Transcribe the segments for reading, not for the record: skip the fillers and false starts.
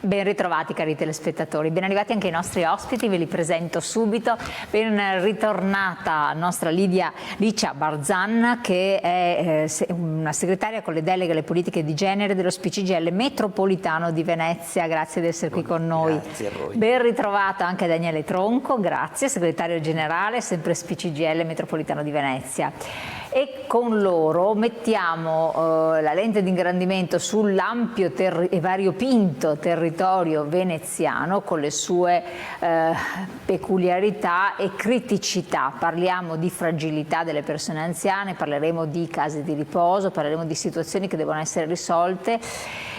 Ben ritrovati cari telespettatori, ben arrivati anche i nostri ospiti, ve li presento subito. Ben ritornata nostra Licia Barzan, che è una segretaria con le deleghe alle politiche di genere dello SPCGL Metropolitano di Venezia, grazie di essere qui con noi. Grazie a voi. Ben ritrovato anche Daniele Tronco, grazie, segretario generale, sempre SPCGL Metropolitano di Venezia. E con loro mettiamo la lente di ingrandimento sull'ampio e variopinto territorio veneziano con le sue peculiarità e criticità. Parliamo di fragilità delle persone anziane, parleremo di case di riposo, parleremo di situazioni che devono essere risolte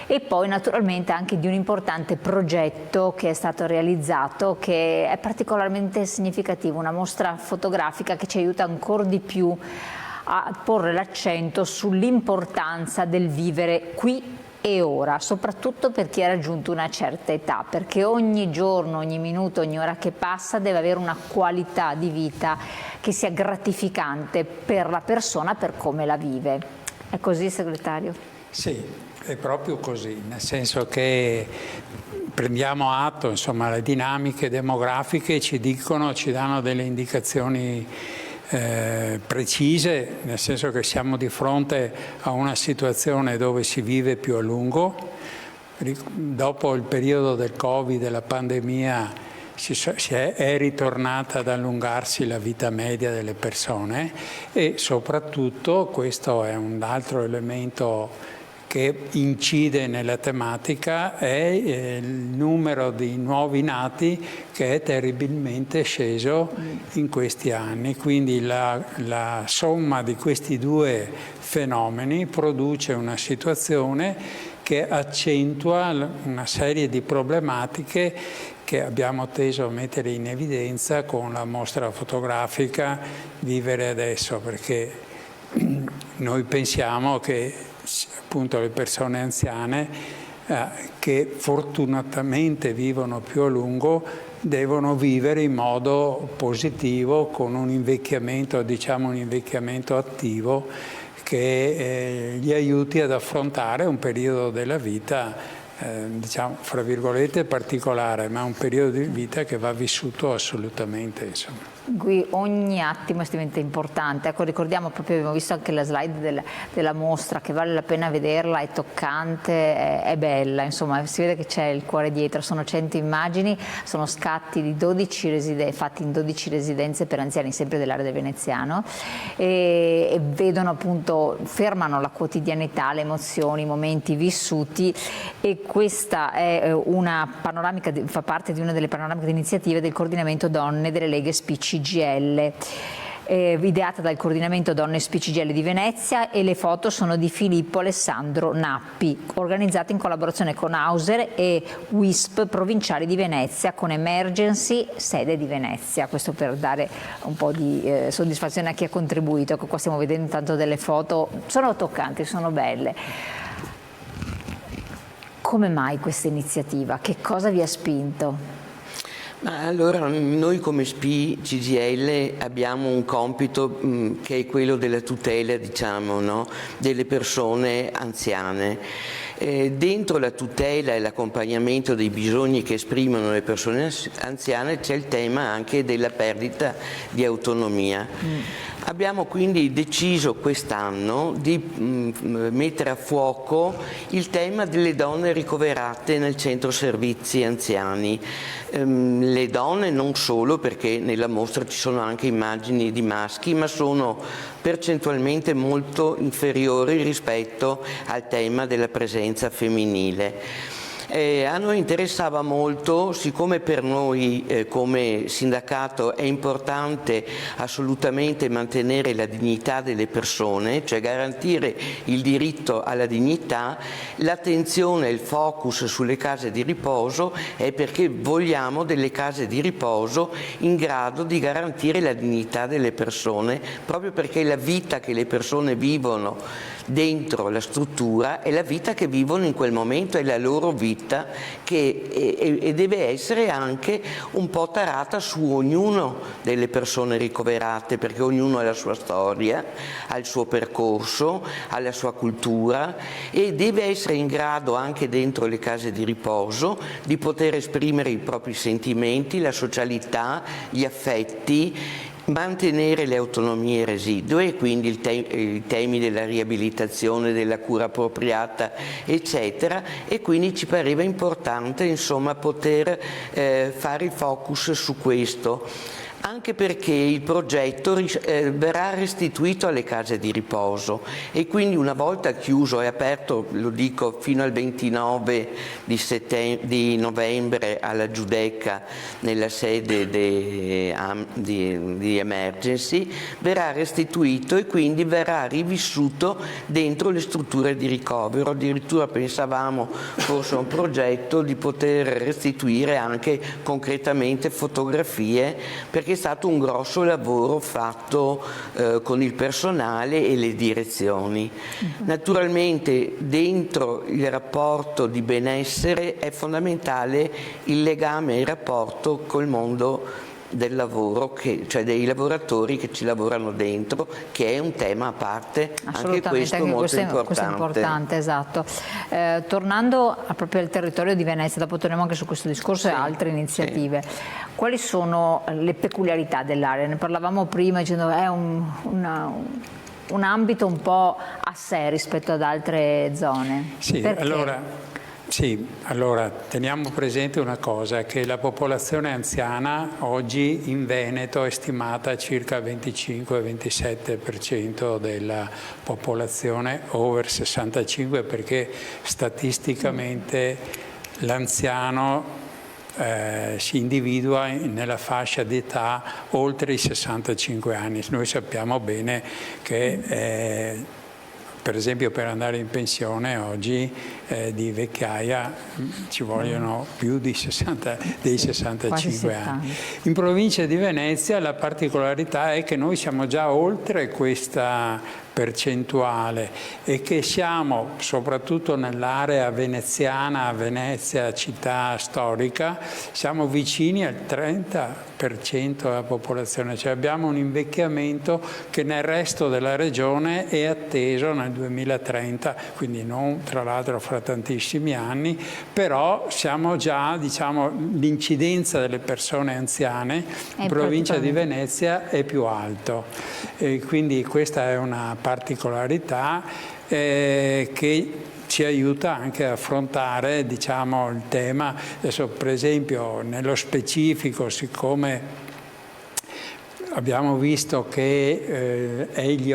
e poi naturalmente anche di un importante progetto che è stato realizzato, che è particolarmente significativo, una mostra fotografica che ci aiuta ancora di più a porre l'accento sull'importanza del vivere qui e ora, soprattutto per chi ha raggiunto una certa età, perché ogni giorno, ogni minuto, ogni ora che passa deve avere una qualità di vita che sia gratificante per la persona, per come la vive. È così, segretario? Sì, è proprio così, nel senso che prendiamo atto, insomma, le dinamiche demografiche ci danno delle indicazioni precise, nel senso che siamo di fronte a una situazione dove si vive più a lungo. Dopo il periodo del Covid, della pandemia, è ritornata ad allungarsi la vita media delle persone e soprattutto, questo è un altro elemento che incide nella tematica, è il numero di nuovi nati che è terribilmente sceso in questi anni. Quindi la somma di questi due fenomeni produce una situazione che accentua una serie di problematiche che abbiamo teso a mettere in evidenza con la mostra fotografica Vivere Adesso, perché noi pensiamo che appunto le persone anziane che fortunatamente vivono più a lungo devono vivere in modo positivo, con un invecchiamento, diciamo un invecchiamento attivo che gli aiuti ad affrontare un periodo della vita diciamo fra virgolette particolare, ma un periodo di vita che va vissuto assolutamente, insomma. Qui ogni attimo è estremamente importante. Ecco, ricordiamo proprio, abbiamo visto anche la slide della mostra, che vale la pena vederla, è toccante, è bella, insomma si vede che c'è il cuore dietro. Sono 100 immagini, sono scatti di 12 fatti in 12 residenze per anziani sempre dell'area del Veneziano e vedono appunto, fermano la quotidianità, le emozioni, i momenti vissuti, e questa è una panoramica, fa parte di una delle panoramiche di iniziative del coordinamento donne delle leghe SPCGL, ideata dal coordinamento donne SPCGL di Venezia, e le foto sono di Filippo Alessandro Nappi, organizzate in collaborazione con Auser e WISP provinciali di Venezia, con Emergency sede di Venezia. Questo per dare un po' di soddisfazione a chi ha contribuito. Ecco, qua stiamo vedendo intanto delle foto, sono toccanti, sono belle. Come mai questa iniziativa? Che cosa vi ha spinto? Ma allora, noi come SPCGL abbiamo un compito che è quello della tutela, diciamo, no? Delle persone anziane. Dentro la tutela e l'accompagnamento dei bisogni che esprimono le persone anziane c'è il tema anche della perdita di autonomia. Abbiamo quindi deciso quest'anno di mettere a fuoco il tema delle donne ricoverate nel centro servizi anziani. Le donne non solo, perché nella mostra ci sono anche immagini di maschi, ma sono percentualmente molto inferiori rispetto al tema della presenza femminile. A noi interessava molto, siccome per noi come sindacato è importante assolutamente mantenere la dignità delle persone, cioè garantire il diritto alla dignità, l'attenzione e il focus sulle case di riposo è perché vogliamo delle case di riposo in grado di garantire la dignità delle persone, proprio perché la vita che le persone vivono dentro la struttura è la vita che vivono in quel momento, è la loro vita e deve essere anche un po' tarata su ognuno delle persone ricoverate, perché ognuno ha la sua storia, ha il suo percorso, ha la sua cultura e deve essere in grado anche dentro le case di riposo di poter esprimere i propri sentimenti, la socialità, gli affetti, mantenere le autonomie residue, quindi i temi della riabilitazione, della cura appropriata, eccetera, e quindi ci pareva importante, insomma, poter fare il focus su questo. Anche perché il progetto verrà restituito alle case di riposo e quindi una volta chiuso e aperto, lo dico, fino al 29 di novembre alla Giudecca nella sede di Emergency, verrà restituito e quindi verrà rivissuto dentro le strutture di ricovero. Addirittura pensavamo fosse un progetto di poter restituire anche concretamente fotografie, perché è stato un grosso lavoro fatto con il personale e le direzioni. Naturalmente dentro il rapporto di benessere è fondamentale il legame e il rapporto col mondo del lavoro, cioè dei lavoratori che ci lavorano dentro, che è un tema a parte, anche questo molto importante. Questo è importante, esatto. Tornando proprio al territorio di Venezia, dopo torniamo anche su questo discorso e altre iniziative, quali sono le peculiarità dell'area? Ne parlavamo prima dicendo è un ambito un po' a sé rispetto ad altre zone. Sì, perché? Allora teniamo presente una cosa, che la popolazione anziana oggi in Veneto è stimata a circa 25-27% della popolazione over 65, perché statisticamente l'anziano si individua nella fascia d'età oltre i 65 anni. Noi sappiamo bene che per esempio per andare in pensione oggi di vecchiaia ci vogliono più dei 65 anni. In provincia di Venezia la particolarità è che noi siamo già oltre questa percentuale e che siamo, soprattutto nell'area veneziana, Venezia città storica, siamo vicini al 30% della popolazione, cioè abbiamo un invecchiamento che nel resto della regione è atteso nel 2030, quindi non tra l'altro fra tantissimi anni, però siamo già, diciamo, l'incidenza delle persone anziane in provincia di Venezia è più alto e quindi questa è una particolarità che ci aiuta anche a affrontare, diciamo, il tema. Adesso per esempio nello specifico, siccome abbiamo visto che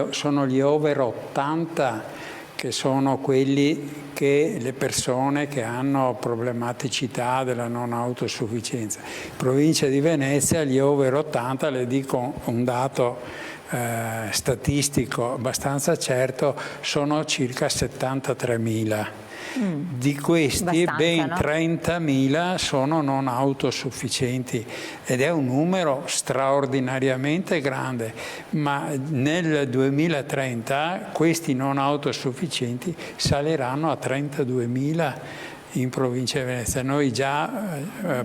sono gli over 80 che sono quelli che le persone che hanno problematicità della non autosufficienza. In provincia di Venezia gli over 80, le dico un dato statistico abbastanza certo, sono circa 73.000. Di questi ben 30.000 sono non autosufficienti ed è un numero straordinariamente grande, ma nel 2030 questi non autosufficienti saliranno a 32.000 in provincia di Venezia. Noi già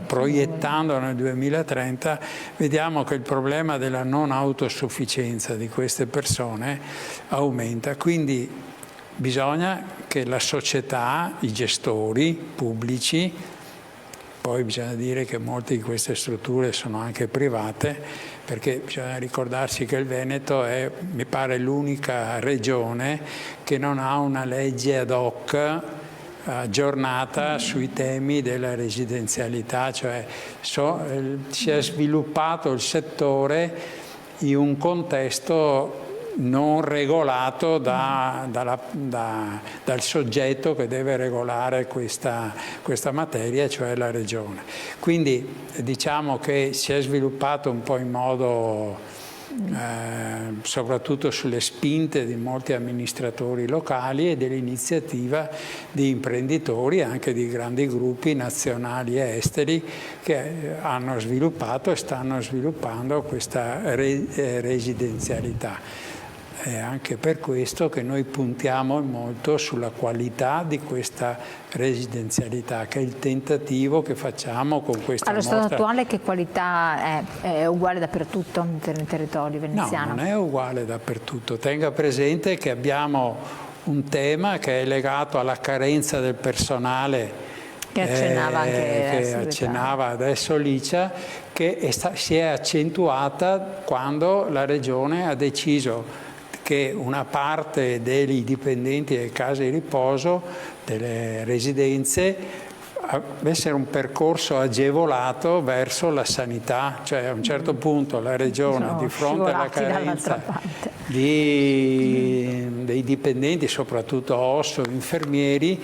proiettando nel 2030 vediamo che il problema della non autosufficienza di queste persone aumenta, quindi bisogna che la società, i gestori pubblici, poi bisogna dire che molte di queste strutture sono anche private, perché bisogna ricordarsi che il Veneto è, mi pare, l'unica regione che non ha una legge ad hoc aggiornata sui temi della residenzialità, cioè si è sviluppato il settore in un contesto non regolato dal soggetto che deve regolare questa materia, cioè la Regione. Quindi diciamo che si è sviluppato un po' in modo soprattutto sulle spinte di molti amministratori locali e dell'iniziativa di imprenditori, anche di grandi gruppi nazionali e esteri, che hanno sviluppato e stanno sviluppando questa residenzialità. È anche per questo che noi puntiamo molto sulla qualità di questa residenzialità, che è il tentativo che facciamo con questa Allo mostra. stato attuale che qualità è uguale dappertutto nel territorio veneziano? No, non è uguale dappertutto. Tenga presente che abbiamo un tema che è legato alla carenza del personale, che accennava adesso Licia, che si è accentuata quando la Regione ha deciso che una parte dei dipendenti delle case di riposo, delle residenze, avesse un percorso agevolato verso la sanità, cioè a un certo punto la Regione, di fronte alla carenza dei dipendenti, soprattutto OSS, infermieri,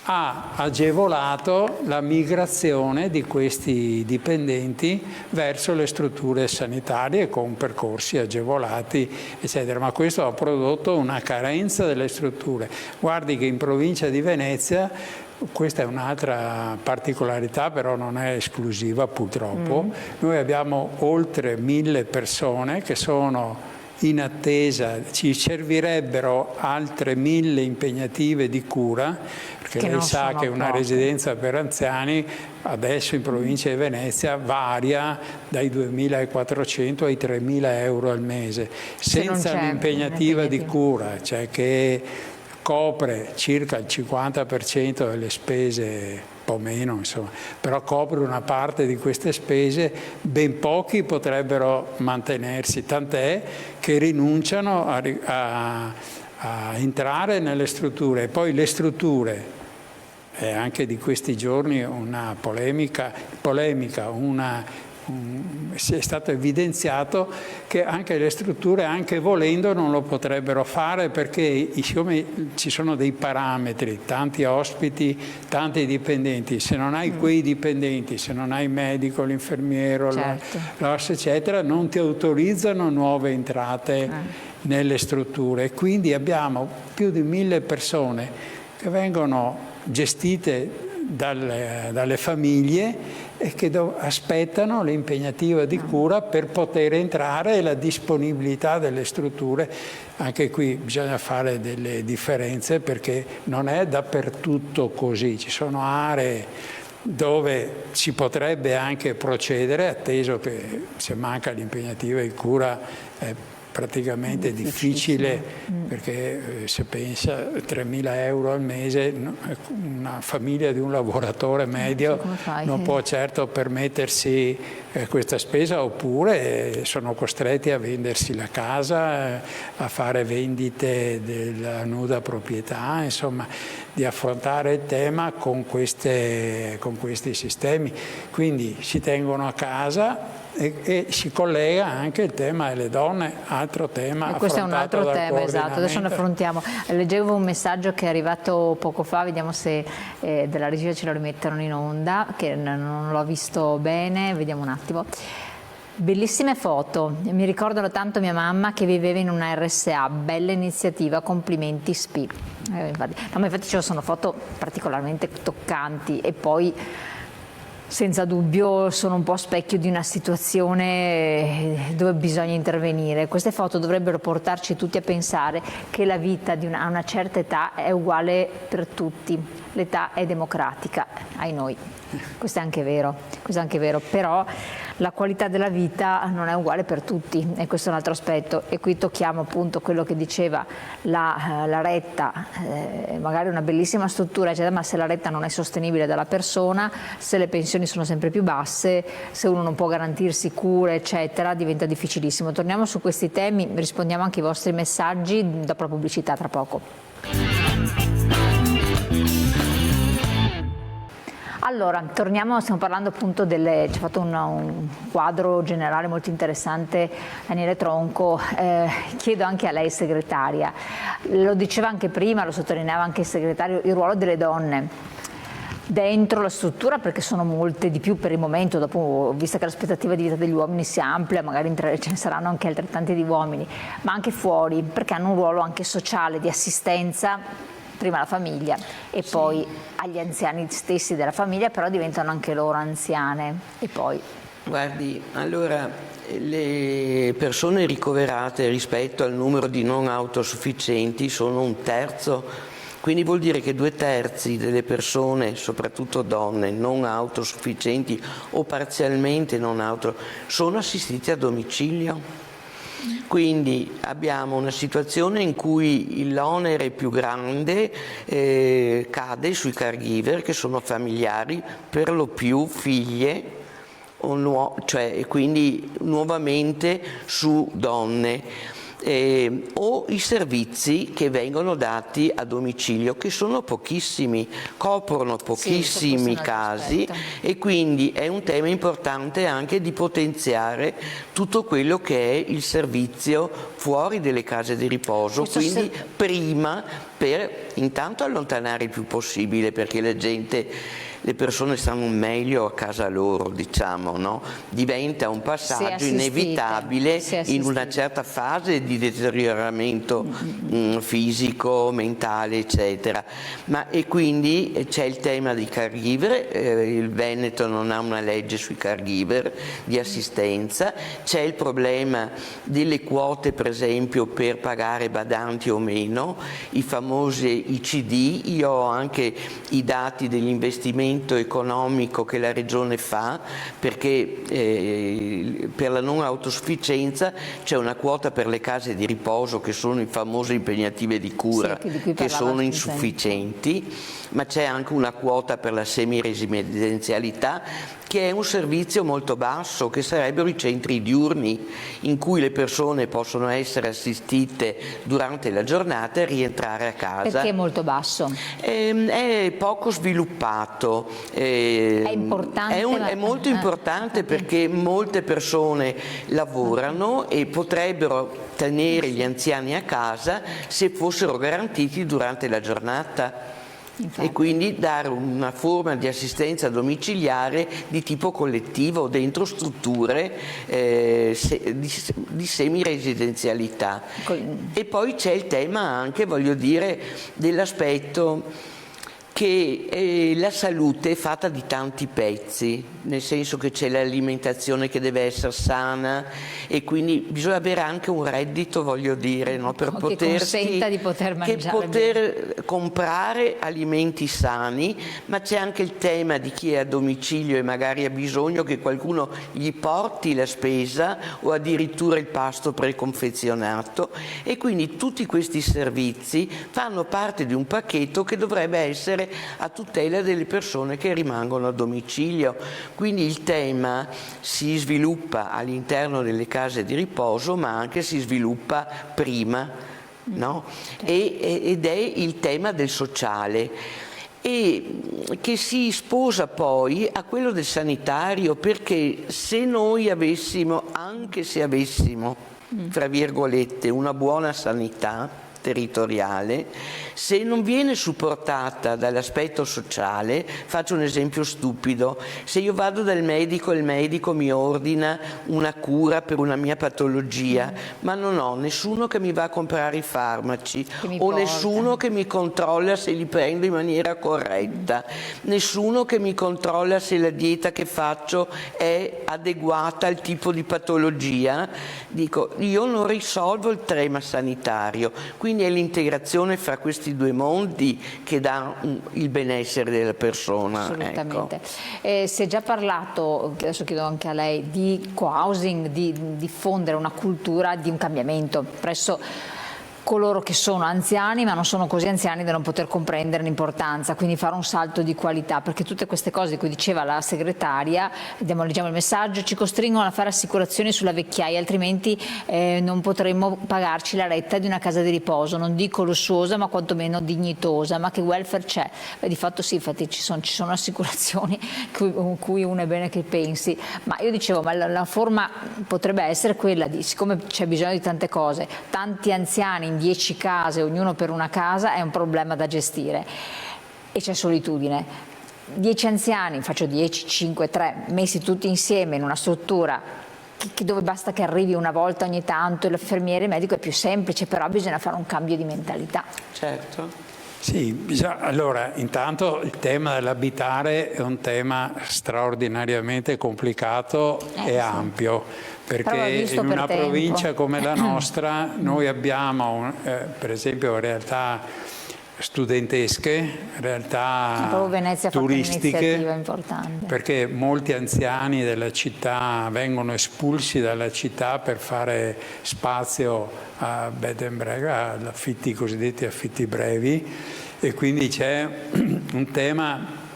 ha agevolato la migrazione di questi dipendenti verso le strutture sanitarie con percorsi agevolati, eccetera. Ma questo ha prodotto una carenza delle strutture. Guardi che in provincia di Venezia, questa è un'altra particolarità, però non è esclusiva purtroppo, noi abbiamo oltre 1000 persone che sono in attesa, ci servirebbero altre 1000 impegnative di cura, perché lei sa che una residenza per anziani adesso in provincia di Venezia varia dai 2.400 ai 3.000 euro al mese, senza un'impegnativa di cura, cioè che copre circa il 50% delle spese, un po' meno insomma, però copre una parte di queste spese, ben pochi potrebbero mantenersi, tant'è che rinunciano a entrare nelle strutture. E poi le strutture, anche di questi giorni una polemica, è stato evidenziato che anche le strutture, anche volendo, non lo potrebbero fare, perché siccome ci sono dei parametri, tanti ospiti, tanti dipendenti, se non hai quei dipendenti, se non hai il medico, l'infermiero, l'OSS, eccetera, non ti autorizzano nuove entrate nelle strutture. E quindi abbiamo più di 1000 persone che vengono gestite dalle famiglie e che aspettano l'impegnativa di cura per poter entrare, e la disponibilità delle strutture. Anche qui bisogna fare delle differenze, perché non è dappertutto così, ci sono aree dove si potrebbe anche procedere, atteso che se manca l'impegnativa di cura è praticamente difficile, perché se pensa 3.000 euro al mese, una famiglia di un lavoratore medio non può certo permettersi questa spesa, oppure sono costretti a vendersi la casa, a fare vendite della nuda proprietà, insomma, di affrontare il tema con questi sistemi. Quindi si tengono a casa e si collega anche il tema delle donne, altro tema. E questo è un altro tema, esatto, adesso ne affrontiamo. Leggevo un messaggio che è arrivato poco fa, vediamo se della regia ce lo rimettono in onda, che non l'ho visto bene, vediamo un attimo. Bellissime foto, mi ricordano tanto mia mamma che viveva in una RSA, bella iniziativa, complimenti SPI. Infatti ci sono foto particolarmente toccanti, e poi senza dubbio sono un po' specchio di una situazione dove bisogna intervenire. Queste foto dovrebbero portarci tutti a pensare che la vita a una certa età è uguale per tutti, l'età è democratica, ai noi. Questo è anche vero, però la qualità della vita non è uguale per tutti, e questo è un altro aspetto. E qui tocchiamo appunto quello che diceva la retta, magari una bellissima struttura, eccetera, ma se la retta non è sostenibile dalla persona, se le pensioni sono sempre più basse, se uno non può garantirsi cure, eccetera, diventa difficilissimo. Torniamo su questi temi, rispondiamo anche ai vostri messaggi dopo la pubblicità, tra poco. Allora, torniamo, stiamo parlando appunto ci ha fatto un quadro generale molto interessante Daniele Tronco. Chiedo anche a lei, segretaria, lo diceva anche prima, lo sottolineava anche il segretario, il ruolo delle donne dentro la struttura, perché sono molte di più per il momento, dopo, visto che l'aspettativa di vita degli uomini si amplia, magari ce ne saranno anche altrettanti di uomini, ma anche fuori, perché hanno un ruolo anche sociale, di assistenza, prima alla famiglia e poi agli anziani stessi della famiglia, però diventano anche loro anziane, e poi Guardi, allora le persone ricoverate rispetto al numero di non autosufficienti sono 1/3, quindi vuol dire che 2/3 delle persone, soprattutto donne, non autosufficienti o parzialmente non sono assistite a domicilio. Quindi abbiamo una situazione in cui l'onere più grande cade sui caregiver, che sono familiari, per lo più figlie, e quindi nuovamente su donne. O i servizi che vengono dati a domicilio, che sono pochissimi, coprono pochissimi casi, e quindi è un tema importante anche di potenziare tutto quello che è il servizio fuori delle case di riposo, quindi prima, per intanto allontanare il più possibile, perché le persone stanno meglio a casa loro, diciamo, no? Diventa un passaggio inevitabile in una certa fase di deterioramento fisico, mentale, eccetera. E quindi c'è il tema dei caregiver, il Veneto non ha una legge sui caregiver di assistenza, c'è il problema delle quote, per esempio, per pagare badanti o meno, i famosi ICD. Io ho anche i dati degli investimenti economico che la Regione fa, perché per la non autosufficienza c'è una quota per le case di riposo, che sono i famosi impegnative di cura, che sono insufficienti, ma c'è anche una quota per la semiresidenzialità, che è un servizio molto basso, che sarebbero i centri diurni, in cui le persone possono essere assistite durante la giornata e rientrare a casa. Perché è molto basso? È poco sviluppato. È importante? È molto importante, perché molte persone lavorano e potrebbero tenere gli anziani a casa se fossero garantiti durante la giornata. Infatti. E quindi dare una forma di assistenza domiciliare di tipo collettivo dentro strutture di semiresidenzialità. E poi c'è il tema anche, voglio dire, dell'aspetto che la salute è fatta di tanti pezzi, nel senso che c'è l'alimentazione che deve essere sana, e quindi bisogna avere anche un reddito, voglio dire, no? Per che consenta di poter mangiare, comprare alimenti sani, ma c'è anche il tema di chi è a domicilio e magari ha bisogno che qualcuno gli porti la spesa o addirittura il pasto preconfezionato, e quindi tutti questi servizi fanno parte di un pacchetto che dovrebbe essere a tutela delle persone che rimangono a domicilio. Quindi il tema si sviluppa all'interno delle case di riposo, ma anche si sviluppa prima, no? Ed è il tema del sociale, e che si sposa poi a quello del sanitario, perché se noi avessimo, anche se avessimo, tra virgolette, una buona sanità territoriale, se non viene supportata dall'aspetto sociale, faccio un esempio stupido: se io vado dal medico e il medico mi ordina una cura per una mia patologia, ma non ho nessuno che mi va a comprare i farmaci, o nessuno che mi controlla se li prendo in maniera corretta, nessuno che mi controlla se la dieta che faccio è adeguata al tipo di patologia, dico, io non risolvo il tema sanitario. Quindi è l'integrazione fra questi due mondi che dà il benessere della persona. Assolutamente. Ecco. Si è già parlato, adesso chiedo anche a lei, di co-housing, di diffondere una cultura di un cambiamento presso coloro che sono anziani ma non sono così anziani da non poter comprendere l'importanza, quindi fare un salto di qualità, perché tutte queste cose di cui diceva la segretaria, leggiamo il messaggio, ci costringono a fare assicurazioni sulla vecchiaia, altrimenti non potremmo pagarci la retta di una casa di riposo, non dico lussuosa ma quantomeno dignitosa. Ma che welfare c'è? Di fatto sì, infatti ci sono assicurazioni con cui uno è bene che pensi, ma io dicevo, ma la forma potrebbe essere quella di, siccome c'è bisogno di tante cose, tanti anziani in 10 case, ognuno per una casa, è un problema da gestire e c'è solitudine. 10 anziani, faccio 10, 5, 3, messi tutti insieme in una struttura dove basta che arrivi una volta ogni tanto l'infermiere, il medico, è più semplice, però bisogna fare un cambio di mentalità. Certo. Sì, allora intanto il tema dell'abitare è un tema straordinariamente complicato e ampio, perché in una provincia come la nostra noi abbiamo per esempio realtà studentesche, realtà turistiche, perché molti anziani della città vengono espulsi dalla città per fare spazio a bed and breakfast, affitti cosiddetti affitti brevi, e quindi c'è un tema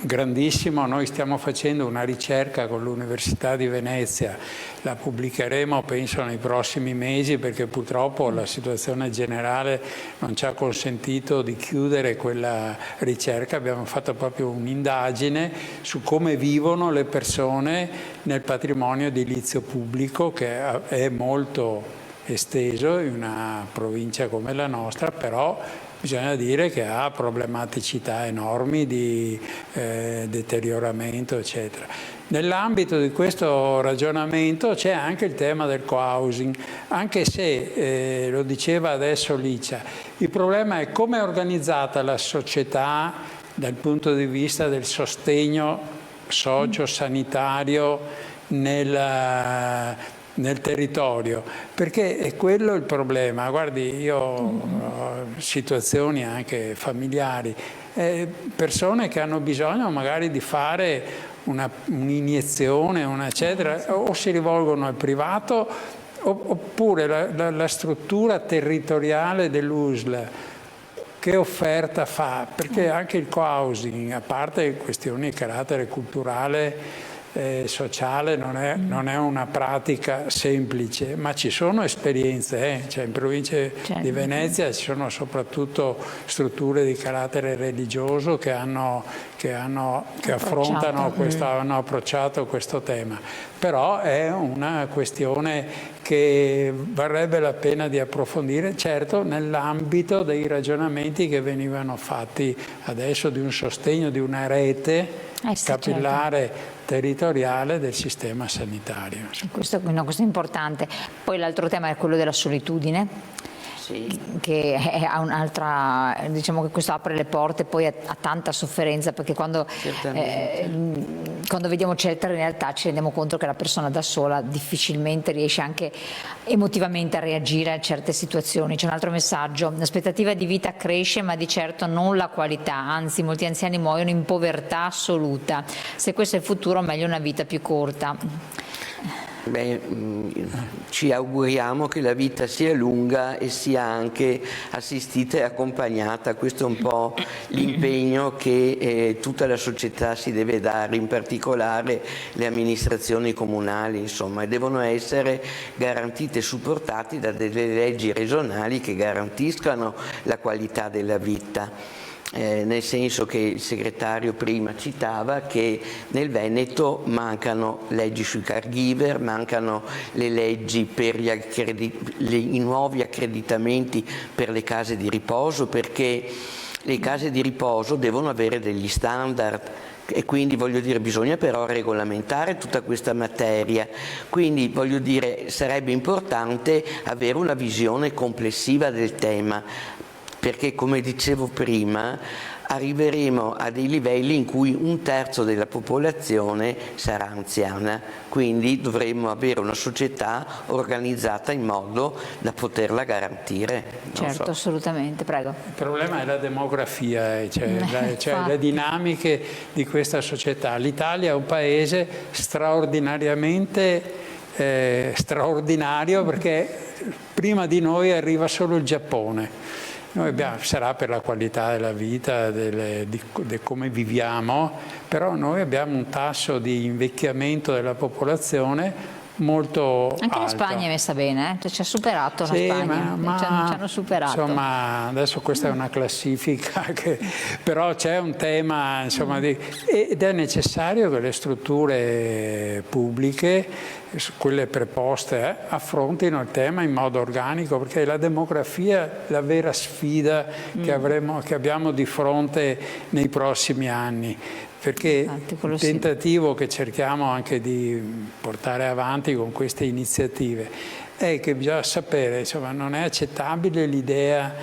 grandissimo. Noi stiamo facendo una ricerca con l'Università di Venezia, la pubblicheremo penso nei prossimi mesi, perché purtroppo la situazione generale non ci ha consentito di chiudere quella ricerca. Abbiamo fatto proprio un'indagine su come vivono le persone nel patrimonio edilizio pubblico, che è molto esteso in una provincia come la nostra, però bisogna dire che ha problematicità enormi di deterioramento, eccetera. Nell'ambito di questo ragionamento c'è anche il tema del co-housing, anche se, lo diceva adesso Licia, il problema è come è organizzata la società dal punto di vista del sostegno socio-sanitario nel territorio, perché è quello il problema. Guardi, io ho situazioni anche familiari, persone che hanno bisogno magari di fare un'iniezione, eccetera, o si rivolgono al privato, oppure la struttura territoriale dell'USL che offerta fa, perché anche il co-housing, a parte questioni di carattere culturale, sociale, non è una pratica semplice, ma ci sono esperienze, cioè in provincia di Venezia ci sono soprattutto strutture di carattere religioso che hanno approcciato questo tema, però è una questione che varrebbe la pena di approfondire, certo nell'ambito dei ragionamenti che venivano fatti adesso di un sostegno di una rete capillare territoriale del sistema sanitario. Questo è una cosa importante. Poi l'altro tema è quello della solitudine. Sì. Che ha un'altra, diciamo che questo apre le porte poi a tanta sofferenza, perché quando vediamo certe realtà ci rendiamo conto che la persona da sola difficilmente riesce anche emotivamente a reagire a certe situazioni. C'è un altro messaggio: l'aspettativa di vita cresce ma di certo non la qualità, anzi molti anziani muoiono in povertà assoluta. Se questo è il futuro, meglio una vita più corta. Beh, ci auguriamo che la vita sia lunga e sia anche assistita e accompagnata. Questo è un po' l'impegno che tutta la società si deve dare, in particolare le amministrazioni comunali, insomma, e devono essere garantite e supportati da delle leggi regionali che garantiscano la qualità della vita. Nel senso che il segretario prima citava che nel Veneto mancano leggi sui caregiver, mancano le leggi per i nuovi accreditamenti per le case di riposo, perché le case di riposo devono avere degli standard. E quindi voglio dire, bisogna però regolamentare tutta questa materia, quindi voglio dire, sarebbe importante avere una visione complessiva del tema, perché come dicevo prima arriveremo a dei livelli in cui 1/3 della popolazione sarà anziana, quindi dovremo avere una società organizzata in modo da poterla garantire. Certo, assolutamente, prego. Il problema è la demografia, cioè le dinamiche di questa società. L'Italia è un paese straordinariamente straordinario, perché prima di noi arriva solo il Giappone. Sarà per la qualità della vita, di come viviamo, però noi abbiamo un tasso di invecchiamento della popolazione molto anche alto. La Spagna è messa bene, cioè ci ha superato la Spagna, ci hanno superato. Insomma, adesso questa è una classifica, però c'è un tema, insomma, ed è necessario che le strutture pubbliche, quelle preposte, affrontino il tema in modo organico, perché la demografia è la vera sfida che abbiamo di fronte nei prossimi anni. Perché il tentativo che cerchiamo anche di portare avanti con queste iniziative è che bisogna sapere, insomma, non è accettabile l'idea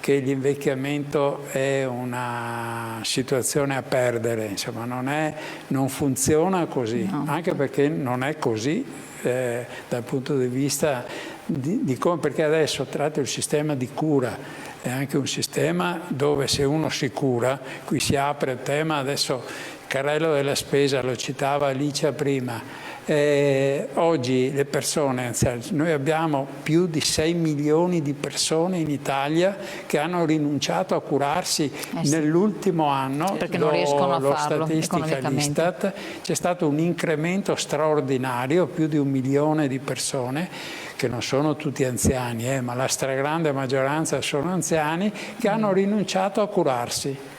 che l'invecchiamento è una situazione a perdere, insomma non funziona così, no. Anche perché non è così dal punto di vista di come, perché adesso tratto il sistema di cura è anche un sistema dove se uno si cura, qui si apre il tema, adesso il carrello della spesa lo citava Alicia prima. Oggi le persone anziane, noi abbiamo più di 6 milioni di persone in Italia che hanno rinunciato a curarsi nell'ultimo anno, perché non riescono a farlo statistica l'Istat, c'è stato un incremento straordinario, più di 1 milione di persone che non sono tutti anziani, ma la stragrande maggioranza sono anziani che hanno rinunciato a curarsi.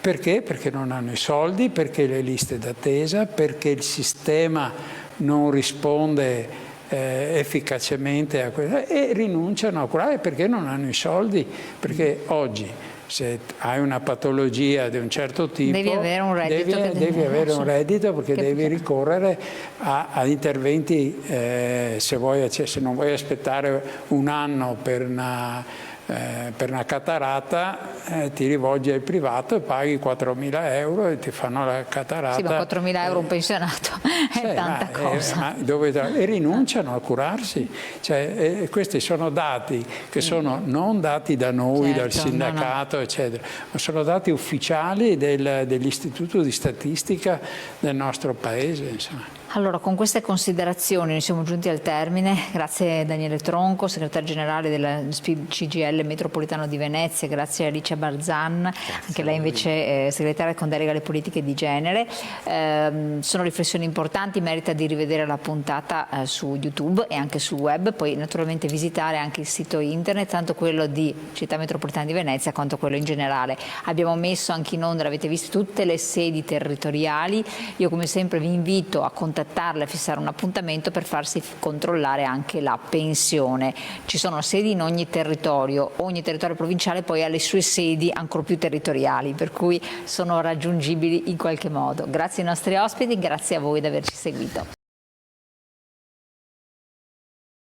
Perché? Perché non hanno i soldi, perché le liste d'attesa, perché il sistema non risponde efficacemente a questo e rinunciano a curare perché non hanno i soldi, perché oggi se hai una patologia di un certo tipo devi avere un reddito, devi avere un reddito perché devi ricorrere a interventi, se non vuoi aspettare un anno per una cataratta, ti rivolgi al privato e paghi 4.000 euro e ti fanno la cataratta. Sì, ma 4.000 euro un pensionato è tanta cosa. E rinunciano a curarsi. Cioè, questi sono dati che sono non dati da noi, certo, dal sindacato, eccetera, ma sono dati ufficiali dell'Istituto di Statistica del nostro Paese, insomma. Allora, con queste considerazioni noi siamo giunti al termine. Grazie Daniele Tronco, segretario generale della CGIL Metropolitano di Venezia, grazie a Alicia Barzan, anche lei invece segretaria con delega alle politiche di genere. Sono riflessioni importanti, merita di rivedere la puntata su YouTube e anche sul web, poi naturalmente visitare anche il sito internet, tanto quello di Città Metropolitana di Venezia quanto quello in generale. Abbiamo messo anche in onda, l'avete visto, tutte le sedi territoriali. Io come sempre vi invito a contattarle e fissare un appuntamento per farsi controllare anche la pensione. Ci sono sedi in ogni territorio provinciale poi ha le sue sedi ancora più territoriali, per cui sono raggiungibili in qualche modo. Grazie ai nostri ospiti, grazie a voi di averci seguito.